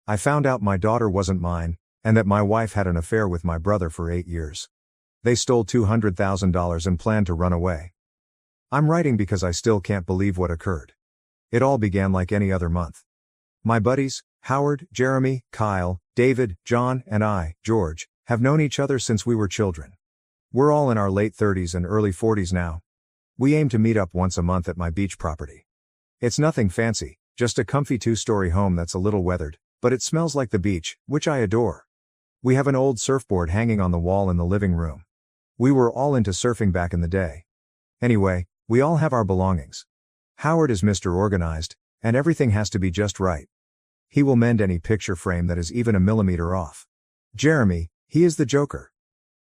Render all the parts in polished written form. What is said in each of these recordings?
I found out my daughter wasn't mine, and that my wife had an affair with my brother for 8 years. They stole $200,000 and planned to run away. I'm writing because I still can't believe what occurred. It all began like any other month. My buddies, Howard, Jeremy, Kyle, David, John, and I, George, have known each other since we were children. We're all in our late 30s and early 40s now. We aim to meet up once a month at my beach property. It's nothing fancy, just a comfy 2-story home that's a little weathered, but it smells like the beach, which I adore. We have an old surfboard hanging on the wall in the living room. We were all into surfing back in the day. Anyway, we all have our belongings. Howard is Mr. Organized, and everything has to be just right. He will mend any picture frame that is even a millimeter off. Jeremy, he is the joker.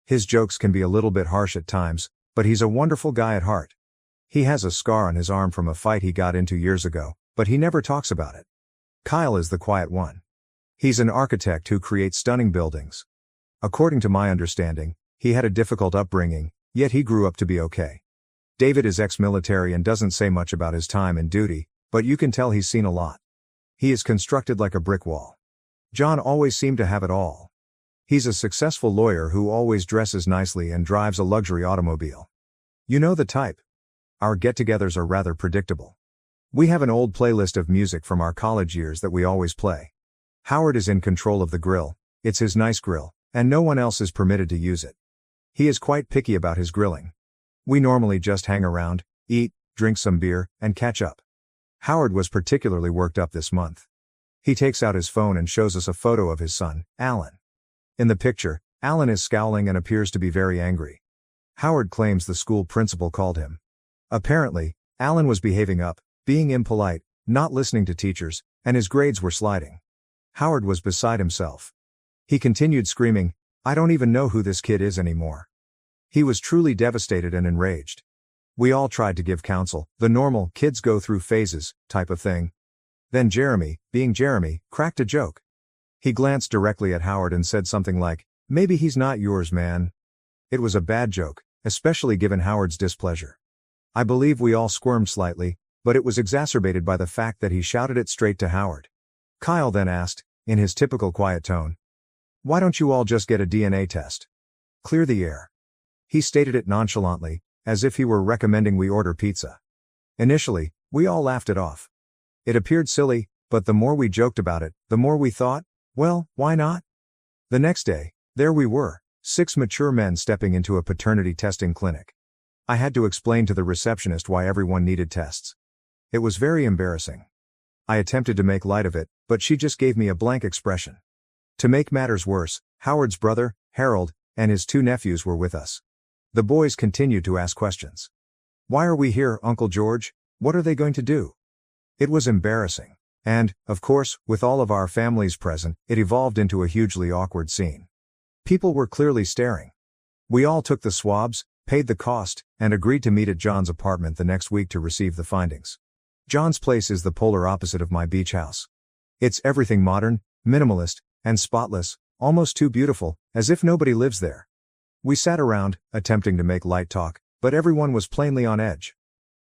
His jokes can be a little bit harsh at times, but he's a wonderful guy at heart. He has a scar on his arm from a fight he got into years ago, but he never talks about it. Kyle is the quiet one. He's an architect who creates stunning buildings. According to my understanding, he had a difficult upbringing, yet he grew up to be okay. David is ex-military and doesn't say much about his time in duty, but you can tell he's seen a lot. He is constructed like a brick wall. John always seemed to have it all. He's a successful lawyer who always dresses nicely and drives a luxury automobile. You know the type. Our get-togethers are rather predictable. We have an old playlist of music from our college years that we always play. Howard is in control of the grill, it's his nice grill, and no one else is permitted to use it. He is quite picky about his grilling. We normally just hang around, eat, drink some beer, and catch up. Howard was particularly worked up this month. He takes out his phone and shows us a photo of his son, Alan. In the picture, Alan is scowling and appears to be very angry. Howard claims the school principal called him. Apparently, Alan was behaving up, being impolite, not listening to teachers, and his grades were sliding. Howard was beside himself. He continued screaming, "I don't even know who this kid is anymore." He was truly devastated and enraged. We all tried to give counsel, the normal kids go through phases type of thing. Then Jeremy, being Jeremy, cracked a joke. He glanced directly at Howard and said something like, "Maybe he's not yours, man." It was a bad joke, especially given Howard's displeasure. I believe we all squirmed slightly, but it was exacerbated by the fact that he shouted it straight to Howard. Kyle then asked, in his typical quiet tone, "Why don't you all just get a DNA test? Clear the air." He stated it nonchalantly, as if he were recommending we order pizza. Initially, we all laughed it off. It appeared silly, but the more we joked about it, the more we thought, well, why not? The next day, there we were, 6 mature men stepping into a paternity testing clinic. I had to explain to the receptionist why everyone needed tests. It was very embarrassing. I attempted to make light of it, but she just gave me a blank expression. To make matters worse, Howard's brother, Harold, and his 2 nephews were with us. The boys continued to ask questions. "Why are we here, Uncle George? What are they going to do?" It was embarrassing. And, of course, with all of our families present, it evolved into a hugely awkward scene. People were clearly staring. We all took the swabs, paid the cost, and agreed to meet at John's apartment the next week to receive the findings. John's place is the polar opposite of my beach house. It's everything modern, minimalist, and spotless, almost too beautiful, as if nobody lives there. We sat around, attempting to make light talk, but everyone was plainly on edge.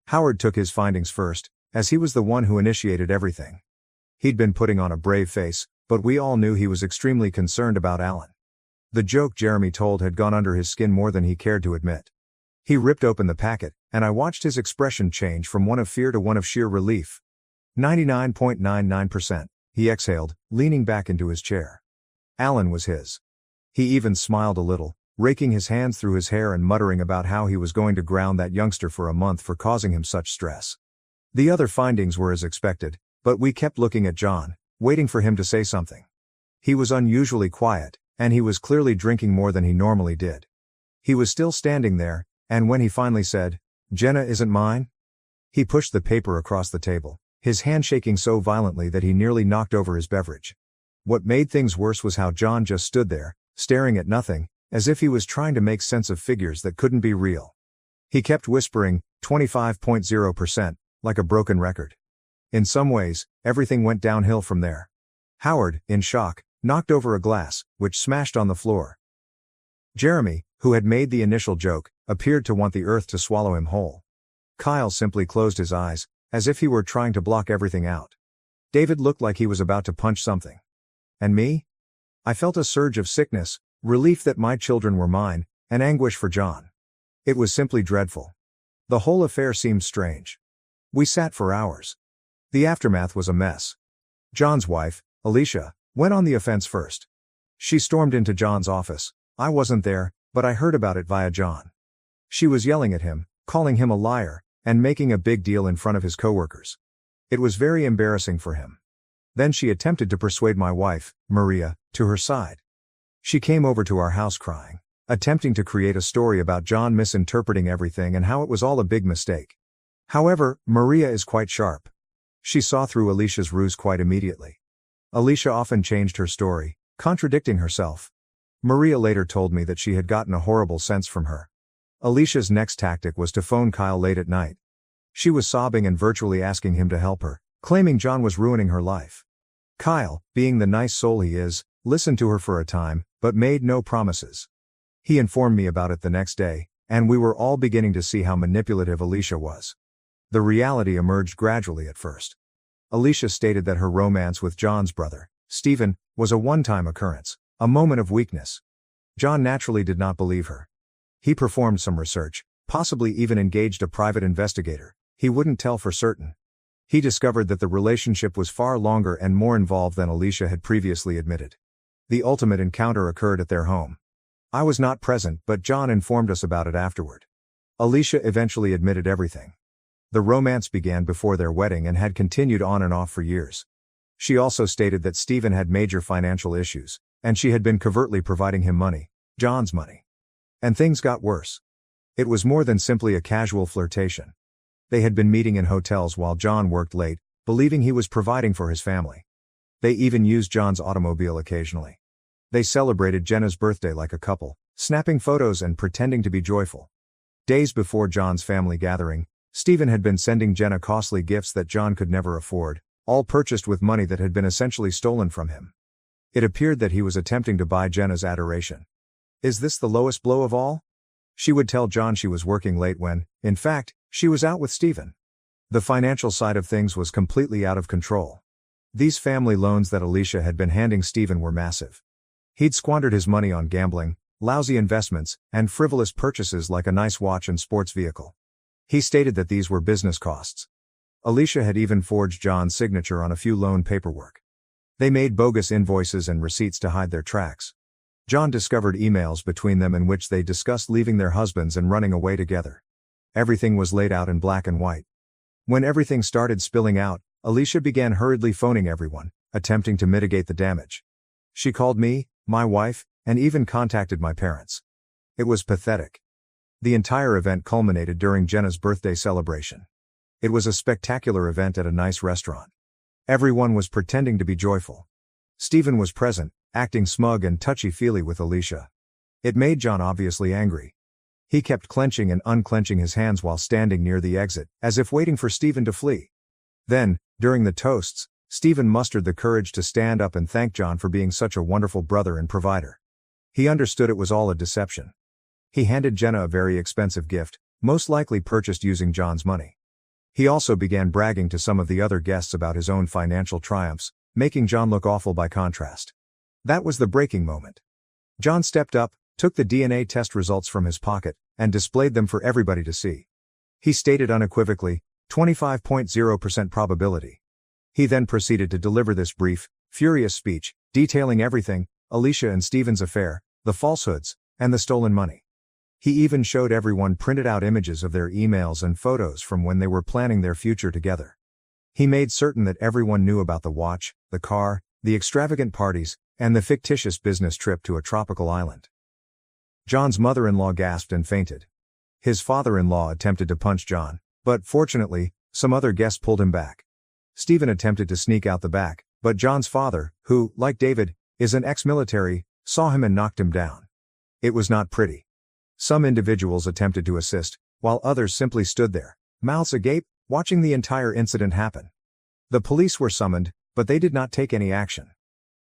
Howard took his findings first, as he was the one who initiated everything. He'd been putting on a brave face, but we all knew he was extremely concerned about Alan. The joke Jeremy told had gone under his skin more than he cared to admit. He ripped open the packet, and I watched his expression change from one of fear to one of sheer relief. 99.99%, he exhaled, leaning back into his chair. Alan was his. He even smiled a little, raking his hands through his hair and muttering about how he was going to ground that youngster for a month for causing him such stress. The other findings were as expected, but we kept looking at John, waiting for him to say something. He was unusually quiet, and he was clearly drinking more than he normally did. He was still standing there, and when he finally said, "Jenna isn't mine?" he pushed the paper across the table, his hand shaking so violently that he nearly knocked over his beverage. What made things worse was how John just stood there, staring at nothing, as if he was trying to make sense of figures that couldn't be real. He kept whispering, 25.0%, like a broken record. In some ways, everything went downhill from there. Howard, in shock, knocked over a glass, which smashed on the floor. Jeremy, who had made the initial joke, appeared to want the earth to swallow him whole. Kyle simply closed his eyes, as if he were trying to block everything out. David looked like he was about to punch something. And me? I felt a surge of sickness, relief that my children were mine, and anguish for John. It was simply dreadful. The whole affair seemed strange. We sat for hours. The aftermath was a mess. John's wife, Alicia, went on the offense first. She stormed into John's office. I wasn't there, but I heard about it via John. She was yelling at him, calling him a liar, and making a big deal in front of his coworkers. It was very embarrassing for him. Then she attempted to persuade my wife, Maria, to her side. She came over to our house crying, attempting to create a story about John misinterpreting everything and how it was all a big mistake. However, Maria is quite sharp. She saw through Alicia's ruse quite immediately. Alicia often changed her story, contradicting herself. Maria later told me that she had gotten a horrible sense from her. Alicia's next tactic was to phone Kyle late at night. She was sobbing and virtually asking him to help her, claiming John was ruining her life. Kyle, being the nice soul he is, listened to her for a time, but made no promises. He informed me about it the next day, and we were all beginning to see how manipulative Alicia was. The reality emerged gradually at first. Alicia stated that her romance with John's brother, Stephen, was a one-time occurrence, a moment of weakness. John naturally did not believe her. He performed some research, possibly even engaged a private investigator. He wouldn't tell for certain. He discovered that the relationship was far longer and more involved than Alicia had previously admitted. The ultimate encounter occurred at their home. I was not present, but John informed us about it afterward. Alicia eventually admitted everything. The romance began before their wedding and had continued on and off for years. She also stated that Stephen had major financial issues, and she had been covertly providing him money, John's money. And things got worse. It was more than simply a casual flirtation. They had been meeting in hotels while John worked late, believing he was providing for his family. They even used John's automobile occasionally. They celebrated Jenna's birthday like a couple, snapping photos and pretending to be joyful. Days before John's family gathering, Stephen had been sending Jenna costly gifts that John could never afford, all purchased with money that had been essentially stolen from him. It appeared that he was attempting to buy Jenna's adoration. Is this the lowest blow of all? She would tell John she was working late when, in fact, she was out with Stephen. The financial side of things was completely out of control. These family loans that Alicia had been handing Stephen were massive. He'd squandered his money on gambling, lousy investments, and frivolous purchases like a nice watch and sports vehicle. He stated that these were business costs. Alicia had even forged John's signature on a few loan paperwork. They made bogus invoices and receipts to hide their tracks. John discovered emails between them in which they discussed leaving their husbands and running away together. Everything was laid out in black and white. When everything started spilling out, Alicia began hurriedly phoning everyone, attempting to mitigate the damage. She called me, my wife, and even contacted my parents. It was pathetic. The entire event culminated during Jenna's birthday celebration. It was a spectacular event at a nice restaurant. Everyone was pretending to be joyful. Stephen was present, acting smug and touchy-feely with Alicia. It made John obviously angry. He kept clenching and unclenching his hands while standing near the exit, as if waiting for Stephen to flee. Then, during the toasts, Stephen mustered the courage to stand up and thank John for being such a wonderful brother and provider. He understood it was all a deception. He handed Jenna a very expensive gift, most likely purchased using John's money. He also began bragging to some of the other guests about his own financial triumphs, making John look awful by contrast. That was the breaking moment. John stepped up, took the DNA test results from his pocket, and displayed them for everybody to see. He stated unequivocally, 25.0% probability. He then proceeded to deliver this brief, furious speech, detailing everything, Alicia and Stephen's affair, the falsehoods, and the stolen money. He even showed everyone printed out images of their emails and photos from when they were planning their future together. He made certain that everyone knew about the watch, the car, the extravagant parties, and the fictitious business trip to a tropical island. John's mother-in-law gasped and fainted. His father-in-law attempted to punch John, but fortunately, some other guests pulled him back. Stephen attempted to sneak out the back, but John's father, who, like David, is an ex-military, saw him and knocked him down. It was not pretty. Some individuals attempted to assist, while others simply stood there, mouths agape, watching the entire incident happen. The police were summoned, but they did not take any action.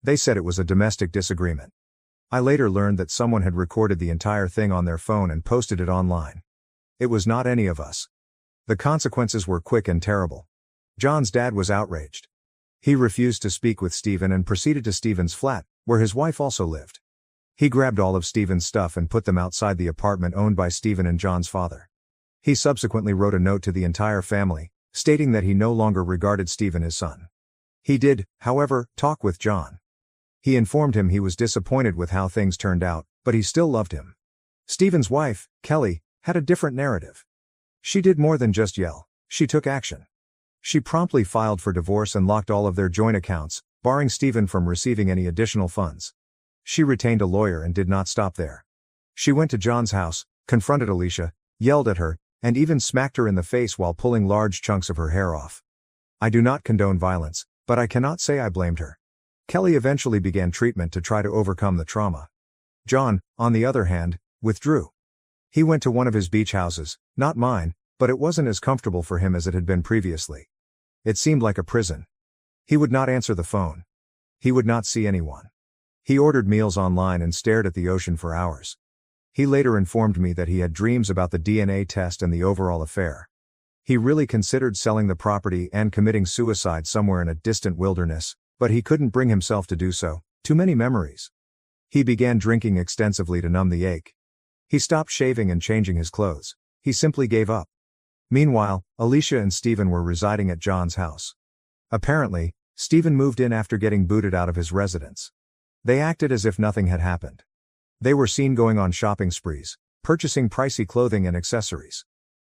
They said it was a domestic disagreement. I later learned that someone had recorded the entire thing on their phone and posted it online. It was not any of us. The consequences were quick and terrible. John's dad was outraged. He refused to speak with Stephen and proceeded to Stephen's flat, where his wife also lived. He grabbed all of Stephen's stuff and put them outside the apartment owned by Stephen and John's father. He subsequently wrote a note to the entire family, stating that he no longer regarded Stephen as son. He did, however, talk with John. He informed him he was disappointed with how things turned out, but he still loved him. Stephen's wife, Kelly, had a different narrative. She did more than just yell, she took action. She promptly filed for divorce and locked all of their joint accounts, barring Stephen from receiving any additional funds. She retained a lawyer and did not stop there. She went to John's house, confronted Alicia, yelled at her, and even smacked her in the face while pulling large chunks of her hair off. I do not condone violence, but I cannot say I blamed her. Kelly eventually began treatment to try to overcome the trauma. John, on the other hand, withdrew. He went to one of his beach houses, not mine, but it wasn't as comfortable for him as it had been previously. It seemed like a prison. He would not answer the phone. He would not see anyone. He ordered meals online and stared at the ocean for hours. He later informed me that he had dreams about the DNA test and the overall affair. He really considered selling the property and committing suicide somewhere in a distant wilderness, but he couldn't bring himself to do so, too many memories. He began drinking extensively to numb the ache. He stopped shaving and changing his clothes. He simply gave up. Meanwhile, Alicia and Stephen were residing at John's house. Apparently, Stephen moved in after getting booted out of his residence. They acted as if nothing had happened. They were seen going on shopping sprees, purchasing pricey clothing and accessories.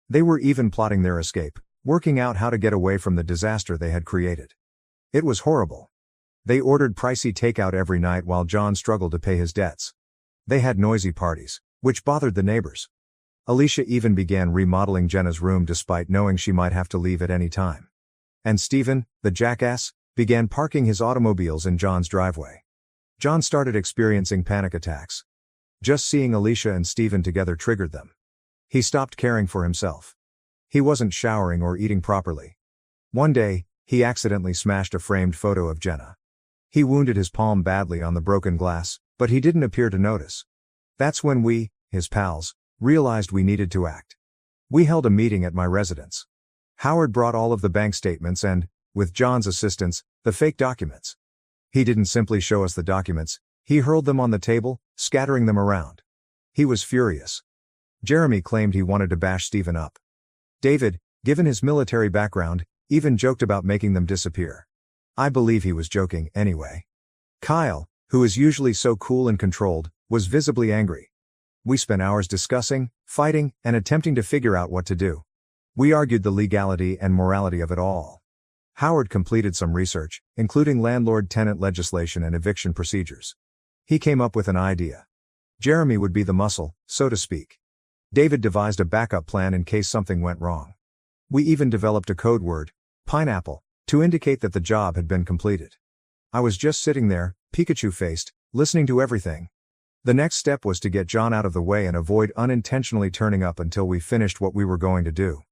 They were even plotting their escape, working out how to get away from the disaster they had created. It was horrible. They ordered pricey takeout every night while John struggled to pay his debts. They had noisy parties, which bothered the neighbors. Alicia even began remodeling Jenna's room despite knowing she might have to leave at any time. And Stephen, the jackass, began parking his automobiles in John's driveway. John started experiencing panic attacks. Just seeing Alicia and Stephen together triggered them. He stopped caring for himself. He wasn't showering or eating properly. One day, he accidentally smashed a framed photo of Jenna. He wounded his palm badly on the broken glass, but he didn't appear to notice. That's when we, his pals, realized we needed to act. We held a meeting at my residence. Howard brought all of the bank statements and, with John's assistance, the fake documents. He didn't simply show us the documents, he hurled them on the table, scattering them around. He was furious. Jeremy claimed he wanted to bash Stephen up. David, given his military background, even joked about making them disappear. I believe he was joking anyway. Kyle, who is usually so cool and controlled, was visibly angry. We spent hours discussing, fighting, and attempting to figure out what to do. We argued the legality and morality of it all. Howard completed some research, including landlord-tenant legislation and eviction procedures. He came up with an idea. Jeremy would be the muscle, so to speak. David devised a backup plan in case something went wrong. We even developed a code word, pineapple, to indicate that the job had been completed. I was just sitting there, Pikachu-faced, listening to everything. The next step was to get John out of the way and avoid unintentionally turning up until we finished what we were going to do.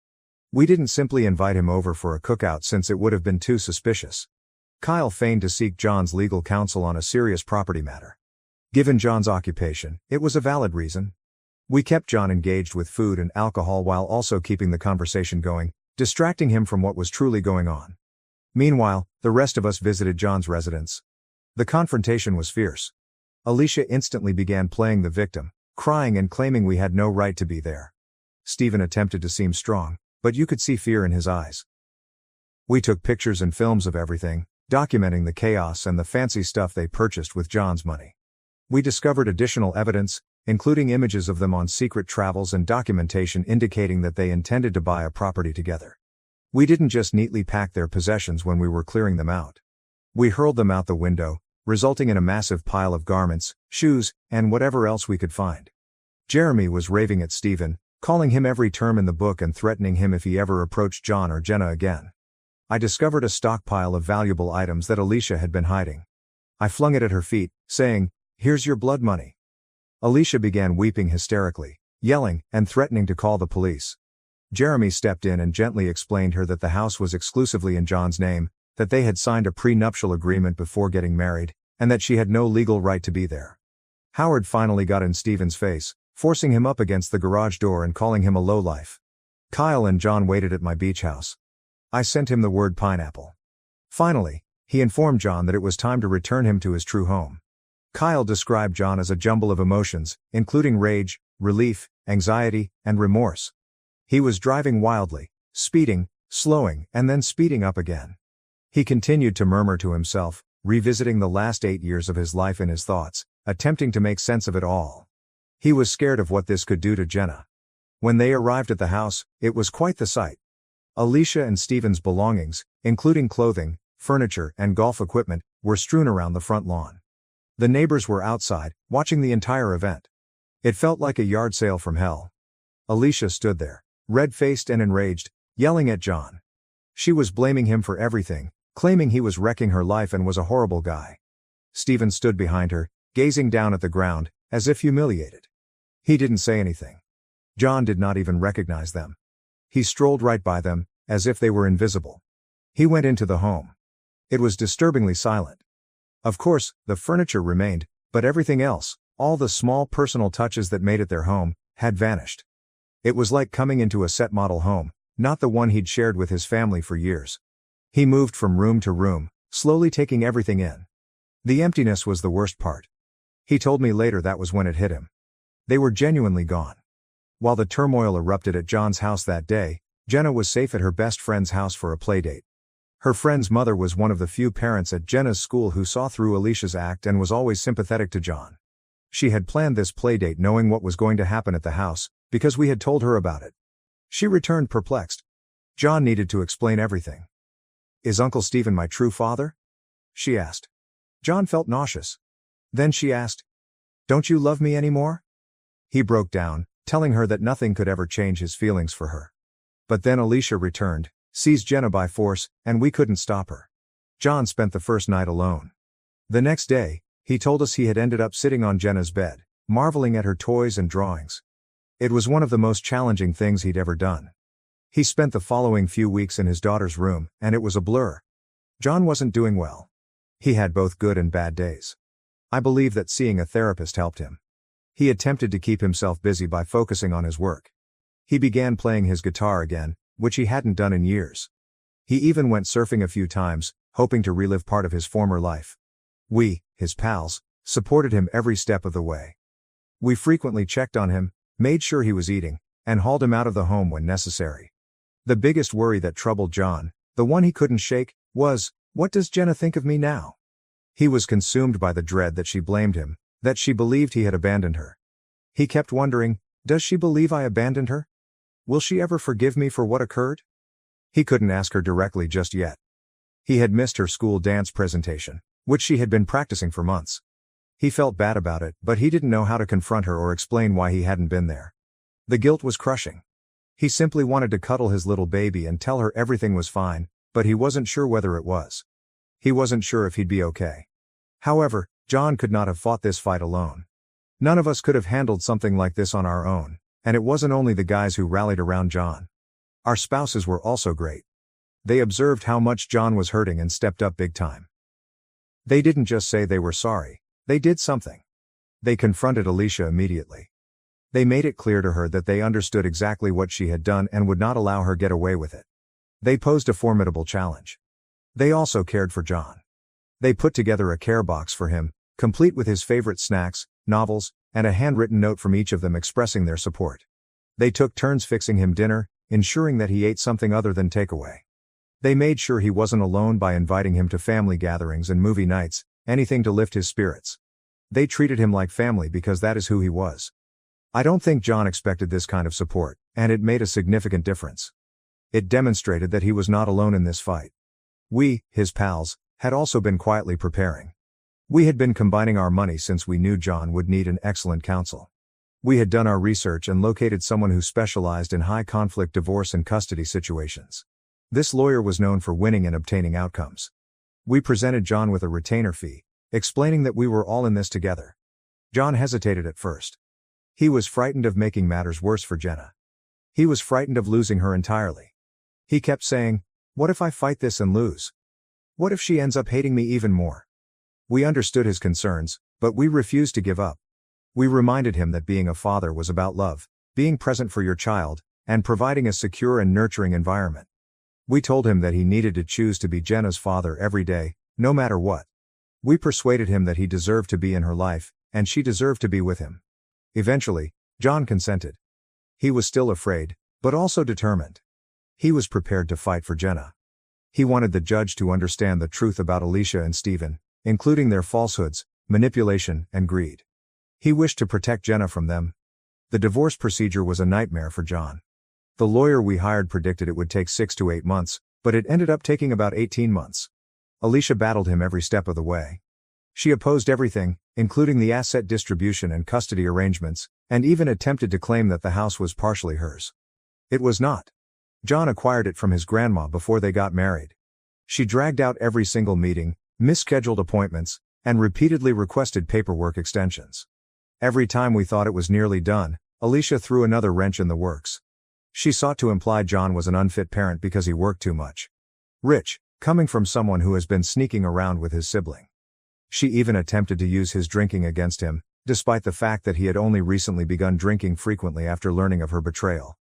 We didn't simply invite him over for a cookout since it would have been too suspicious. Kyle feigned to seek John's legal counsel on a serious property matter. Given John's occupation, it was a valid reason. We kept John engaged with food and alcohol while also keeping the conversation going, distracting him from what was truly going on. Meanwhile, the rest of us visited John's residence. The confrontation was fierce. Alicia instantly began playing the victim, crying and claiming we had no right to be there. Stephen attempted to seem strong, but you could see fear in his eyes. We took pictures and films of everything, documenting the chaos and the fancy stuff they purchased with John's money. We discovered additional evidence, including images of them on secret travels and documentation indicating that they intended to buy a property together. We didn't just neatly pack their possessions when we were clearing them out. We hurled them out the window, resulting in a massive pile of garments, shoes, and whatever else we could find. Jeremy was raving at Stephen, calling him every term in the book and threatening him if he ever approached John or Jenna again. I discovered a stockpile of valuable items that Alicia had been hiding. I flung it at her feet, saying, "Here's your blood money." Alicia began weeping hysterically, yelling, and threatening to call the police. Jeremy stepped in and gently explained her that the house was exclusively in John's name, that they had signed a prenuptial agreement before getting married, and that she had no legal right to be there. Howard finally got in Stephen's face, forcing him up against the garage door and calling him a lowlife. Kyle and John waited at my beach house. I sent him the word pineapple. Finally, He informed John that it was time to return him to his true home. Kyle described John as a jumble of emotions, including rage, relief, anxiety, and remorse. He was driving wildly, speeding, slowing, and then speeding up again. He continued to murmur to himself, revisiting the last 8 years of his life in his thoughts, attempting to make sense of it all. He was scared of what this could do to Jenna. When they arrived at the house, it was quite the sight. Alicia and Stephen's belongings, including clothing, furniture, and golf equipment, were strewn around the front lawn. The neighbors were outside, watching the entire event. It felt like a yard sale from hell. Alicia stood there, red-faced and enraged, yelling at John. She was blaming him for everything, claiming he was wrecking her life and was a horrible guy. Stephen stood behind her, gazing down at the ground, as if humiliated. He didn't say anything. John did not even recognize them. He strolled right by them, as if they were invisible. He went into the home. It was disturbingly silent. Of course, the furniture remained, but everything else, all the small personal touches that made it their home, had vanished. It was like coming into a set model home, not the one he'd shared with his family for years. He moved from room to room, slowly taking everything in. The emptiness was the worst part. He told me later that was when it hit him. They were genuinely gone. While the turmoil erupted at John's house that day, Jenna was safe at her best friend's house for a playdate. Her friend's mother was one of the few parents at Jenna's school who saw through Alicia's act and was always sympathetic to John. She had planned this playdate knowing what was going to happen at the house, because we had told her about it. She returned perplexed. John needed to explain everything. "Is Uncle Stephen my true father?" she asked. John felt nauseous. Then she asked, "Don't you love me anymore?" He broke down, telling her that nothing could ever change his feelings for her. But then Alicia returned, seized Jenna by force, and we couldn't stop her. John spent the first night alone. The next day, he told us he had ended up sitting on Jenna's bed, marveling at her toys and drawings. It was one of the most challenging things he'd ever done. He spent the following few weeks in his daughter's room, and it was a blur. John wasn't doing well. He had both good and bad days. I believe that seeing a therapist helped him. He attempted to keep himself busy by focusing on his work. He began playing his guitar again, which he hadn't done in years. He even went surfing a few times, hoping to relive part of his former life. We, his pals, supported him every step of the way. We frequently checked on him, made sure he was eating, and hauled him out of the home when necessary. The biggest worry that troubled John, the one he couldn't shake, was, what does Jenna think of me now? He was consumed by the dread that she blamed him, that she believed he had abandoned her. He kept wondering, does she believe I abandoned her? Will she ever forgive me for what occurred? He couldn't ask her directly just yet. He had missed her school dance presentation, which she had been practicing for months. He felt bad about it, but he didn't know how to confront her or explain why he hadn't been there. The guilt was crushing. He simply wanted to cuddle his little baby and tell her everything was fine, but he wasn't sure whether it was. He wasn't sure if he'd be okay. However, John could not have fought this fight alone. None of us could have handled something like this on our own, and it wasn't only the guys who rallied around John. Our spouses were also great. They observed how much John was hurting and stepped up big time. They didn't just say they were sorry, they did something. They confronted Alicia immediately. They made it clear to her that they understood exactly what she had done and would not allow her get away with it. They posed a formidable challenge. They also cared for John. They put together a care box for him, complete with his favorite snacks, novels, and a handwritten note from each of them expressing their support. They took turns fixing him dinner, ensuring that he ate something other than takeaway. They made sure he wasn't alone by inviting him to family gatherings and movie nights, anything to lift his spirits. They treated him like family because that is who he was. I don't think John expected this kind of support, and it made a significant difference. It demonstrated that he was not alone in this fight. We, his pals, had also been quietly preparing. We had been combining our money since we knew John would need an excellent counsel. We had done our research and located someone who specialized in high-conflict divorce and custody situations. This lawyer was known for winning and obtaining outcomes. We presented John with a retainer fee, explaining that we were all in this together. John hesitated at first. He was frightened of making matters worse for Jenna. He was frightened of losing her entirely. He kept saying, "What if I fight this and lose? What if she ends up hating me even more?" We understood his concerns, but we refused to give up. We reminded him that being a father was about love, being present for your child, and providing a secure and nurturing environment. We told him that he needed to choose to be Jenna's father every day, no matter what. We persuaded him that he deserved to be in her life, and she deserved to be with him. Eventually, John consented. He was still afraid, but also determined. He was prepared to fight for Jenna. He wanted the judge to understand the truth about Alicia and Stephen, including their falsehoods, manipulation, and greed. He wished to protect Jenna from them. The divorce procedure was a nightmare for John. The lawyer we hired predicted it would take 6 to 8 months, but it ended up taking about 18 months. Alicia battled him every step of the way. She opposed everything, including the asset distribution and custody arrangements, and even attempted to claim that the house was partially hers. It was not. John acquired it from his grandma before they got married. She dragged out every single meeting, misscheduled appointments, and repeatedly requested paperwork extensions. Every time we thought it was nearly done, Alicia threw another wrench in the works. She sought to imply John was an unfit parent because he worked too much. Rich, coming from someone who has been sneaking around with his sibling. She even attempted to use his drinking against him, despite the fact that he had only recently begun drinking frequently after learning of her betrayal.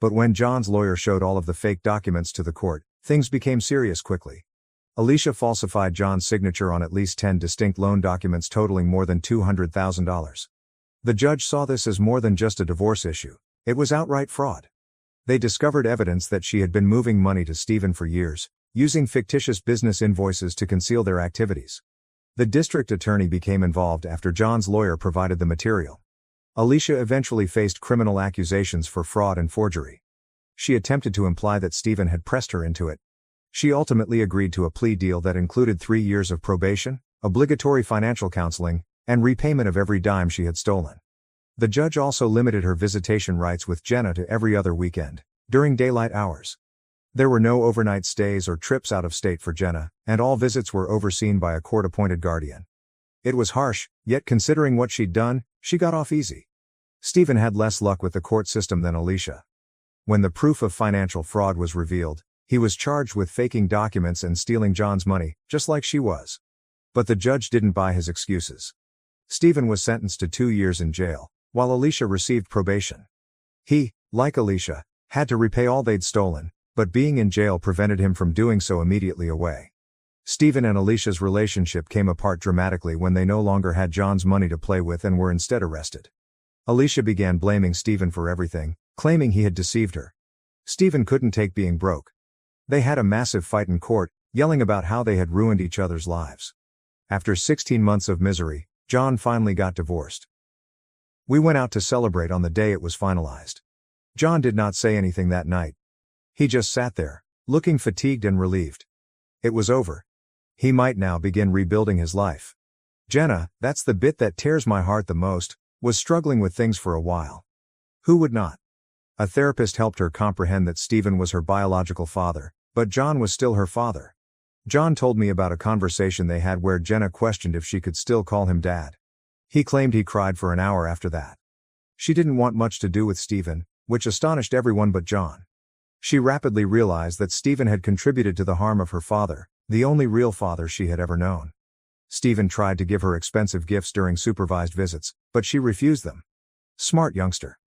But when John's lawyer showed all of the fake documents to the court, things became serious quickly. Alicia falsified John's signature on at least 10 distinct loan documents totaling more than $200,000. The judge saw this as more than just a divorce issue. It was outright fraud. They discovered evidence that she had been moving money to Stephen for years, using fictitious business invoices to conceal their activities. The district attorney became involved after John's lawyer provided the material. Alicia eventually faced criminal accusations for fraud and forgery. She attempted to imply that Stephen had pressed her into it. She ultimately agreed to a plea deal that included 3 years of probation, obligatory financial counseling, and repayment of every dime she had stolen. The judge also limited her visitation rights with Jenna to every other weekend, during daylight hours. There were no overnight stays or trips out of state for Jenna, and all visits were overseen by a court-appointed guardian. It was harsh, yet considering what she'd done, she got off easy. Stephen had less luck with the court system than Alicia. When the proof of financial fraud was revealed, he was charged with faking documents and stealing John's money, just like she was. But the judge didn't buy his excuses. Stephen was sentenced to 2 years in jail, while Alicia received probation. He, like Alicia, had to repay all they'd stolen, but being in jail prevented him from doing so immediately away. Stephen and Alicia's relationship came apart dramatically when they no longer had John's money to play with and were instead arrested. Alicia began blaming Stephen for everything, claiming he had deceived her. Stephen couldn't take being broke. They had a massive fight in court, yelling about how they had ruined each other's lives. After 16 months of misery, John finally got divorced. We went out to celebrate on the day it was finalized. John did not say anything that night. He just sat there, looking fatigued and relieved. It was over. He might now begin rebuilding his life. Jenna, that's the bit that tears my heart the most, was struggling with things for a while. Who would not? A therapist helped her comprehend that Stephen was her biological father, but John was still her father. John told me about a conversation they had where Jenna questioned if she could still call him dad. He claimed he cried for an hour after that. She didn't want much to do with Stephen, which astonished everyone but John. She rapidly realized that Stephen had contributed to the harm of her father, the only real father she had ever known. Stephen tried to give her expensive gifts during supervised visits, but she refused them. Smart youngster.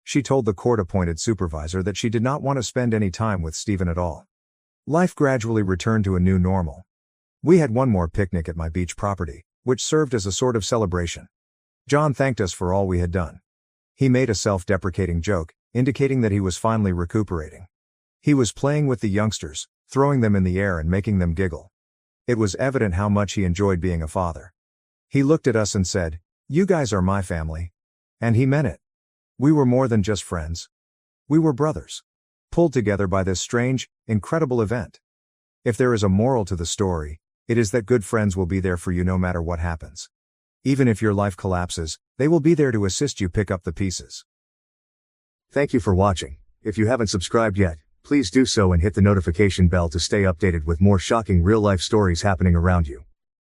She told the court-appointed supervisor that she did not want to spend any time with Stephen at all. Life gradually returned to a new normal. We had one more picnic at my beach property, which served as a sort of celebration. John thanked us for all we had done. He made a self-deprecating joke, indicating that he was finally recuperating. He was playing with the youngsters, throwing them in the air and making them giggle. It was evident how much he enjoyed being a father. He looked at us and said, "You guys are my family." And he meant it. We were more than just friends. We were brothers, pulled together by this strange, incredible event. If there is a moral to the story, it is that good friends will be there for you no matter what happens. Even if your life collapses, they will be there to assist you pick up the pieces. Thank you for watching. If you haven't subscribed yet, please do so and hit the notification bell to stay updated with more shocking real-life stories happening around you.